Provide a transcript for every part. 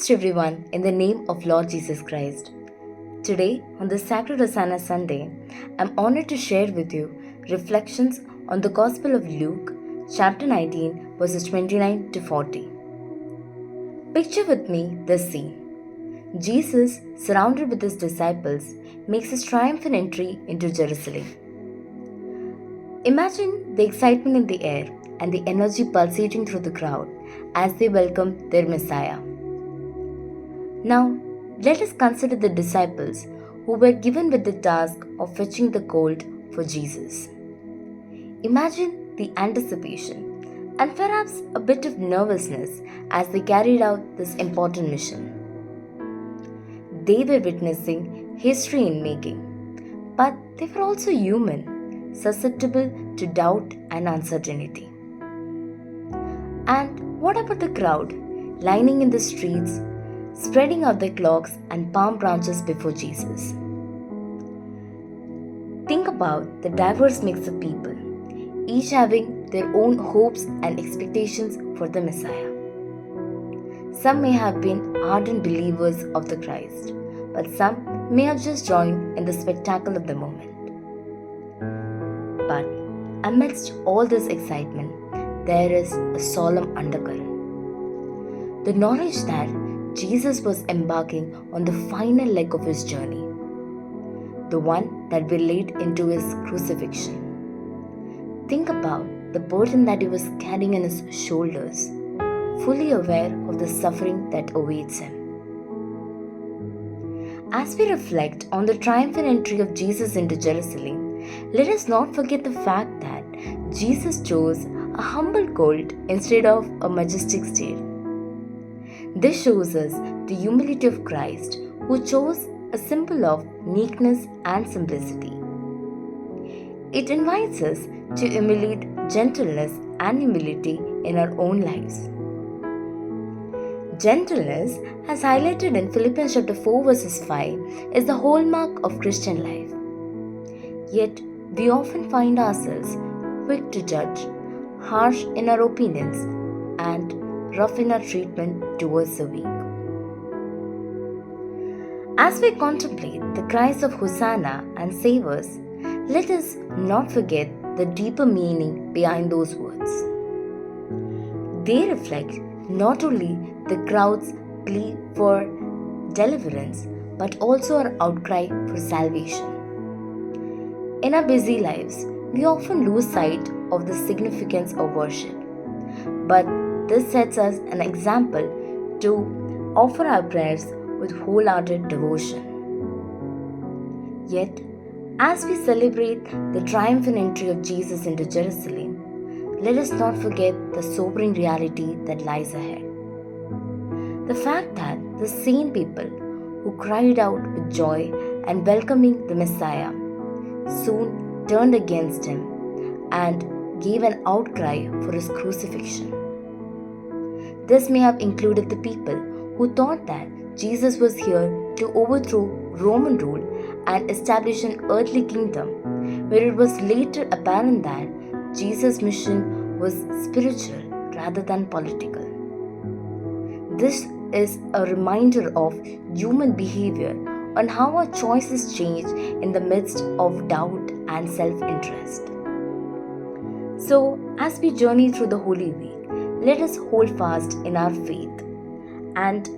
Greetings to everyone in the name of Lord Jesus Christ. Today, on the Sacred Hosanna Sunday, I'm honored to share with you reflections on the Gospel of Luke, chapter 19, verses 29 to 40. Picture with me this scene. Jesus, surrounded with his disciples, makes his triumphant entry into Jerusalem. Imagine the excitement in the air and the energy pulsating through the crowd as they welcome their Messiah. Now, let us consider the disciples who were given with the task of fetching the colt for Jesus. Imagine the anticipation and perhaps a bit of nervousness as they carried out this important mission. They were witnessing history in making, but they were also human, susceptible to doubt and uncertainty. And what about the crowd lining in the streets, spreading out their cloaks and palm branches before Jesus? Think about the diverse mix of people, each having their own hopes and expectations for the Messiah. Some may have been ardent believers of the Christ, but some may have just joined in the spectacle of the moment. But amidst all this excitement, there is a solemn undercurrent. The knowledge that Jesus was embarking on the final leg of his journey, the one that will lead into his crucifixion. Think about the burden that he was carrying on his shoulders, fully aware of the suffering that awaits him. As we reflect on the triumphant entry of Jesus into Jerusalem, let us not forget the fact that Jesus chose a humble colt instead of a majestic steed. This shows us the humility of Christ, who chose a symbol of meekness and simplicity. It invites us to emulate gentleness and humility in our own lives. Gentleness, as highlighted in Philippians chapter 4 verses 5, is the hallmark of Christian life. Yet, we often find ourselves quick to judge, harsh in our opinions, and rough in our treatment towards the weak. As we contemplate the cries of Hosanna and Save us, let us not forget the deeper meaning behind those words. They reflect not only the crowd's plea for deliverance, but also our outcry for salvation. In our busy lives, we often lose sight of the significance of worship. But this sets us an example to offer our prayers with wholehearted devotion. Yet, as we celebrate the triumphant entry of Jesus into Jerusalem, let us not forget the sobering reality that lies ahead. The fact that the same people who cried out with joy and welcoming the Messiah soon turned against him and gave an outcry for his crucifixion. This may have included the people who thought that Jesus was here to overthrow Roman rule and establish an earthly kingdom, where it was later apparent that Jesus' mission was spiritual rather than political. This is a reminder of human behavior on how our choices change in the midst of doubt and self-interest. So, as we journey through the Holy Week, let us hold fast in our faith and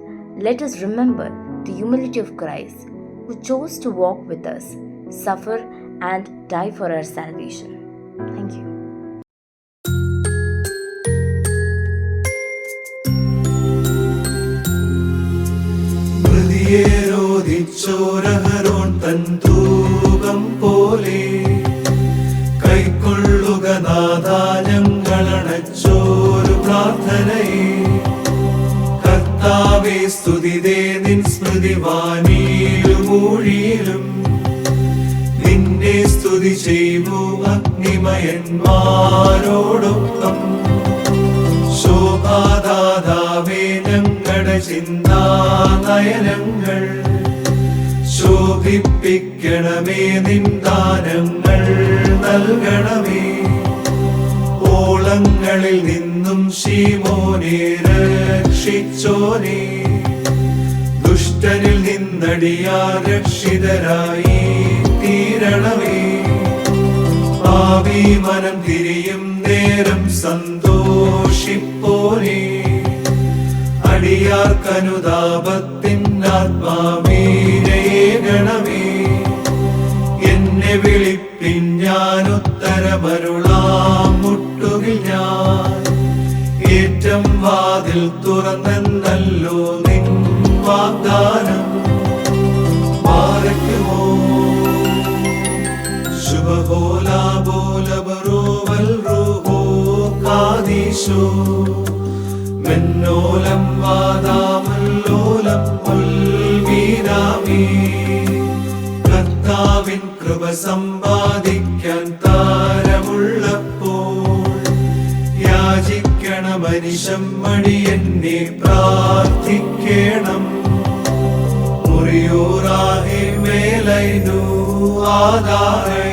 let us remember the humility of Christ, who chose to walk with us, suffer and die for our salvation. Thank you. ോരഹരോൺ തൻ തൂകം പോലെ കൈക്കൊള്ളുക നാഥാ ഞങ്ങളണച്ചോരു പ്രാർത്ഥനയെ. കർത്താവേ സ്തുതിതേ നിൻ സ്മൃതിവാനിയിലും ഊഴിയിലും നിന്നെ സ്തുതി ചെയ്യൂ അഗ്നിമയന്മാരോടൊപ്പം. ശോഭാദാതാവേ ഞങ്ങളുടെ ചിന്താനയനങ്ങൾ ശോഭിപ്പിക്കണമേ, നിൻ ദാനങ്ങൾ നൽകണമേ. ഓളങ്ങളിൽ നിന്നും ശീമോനെ രക്ഷിച്ചോനെ, ദുഷ്ടനിൽ നിന്നടിയാർ രക്ഷിതരായി തീരണമേ. പാപി മനം തിരിയും നേരം സന്തോഷിപ്പോനേ, അടിയാർക്കനുതാപത്തിൻ ആത്മാവീനയേകണമേ. എന്നെ വിളിപ്പിൻ ഞാൻ ഉത്തരമരുളാം, മുട്ടുകിൽ ഞാൻ. ഏറ്റം വാതിൽ തുറന്നെന്നല്ലോ നിൻ വാഗ്ദാനം. മാറയ്ക്കുമോ ശുഭഹോലാബോലബറോവൽ റൂഹോ കാദീശോ. മെന്നോലം വാദാമല്ലോലം ഉൽവീരാമീ. കർത്താവിൻ കൃപ സമ്പാദിക്കാൻ താരമുള്ളപ്പോൾ യാചിക്കണമനിശം മടിയെന്നെ പ്രാർത്ഥിക്കണം. മുറിയോറാഹെ മേലൈനു ആധാരേ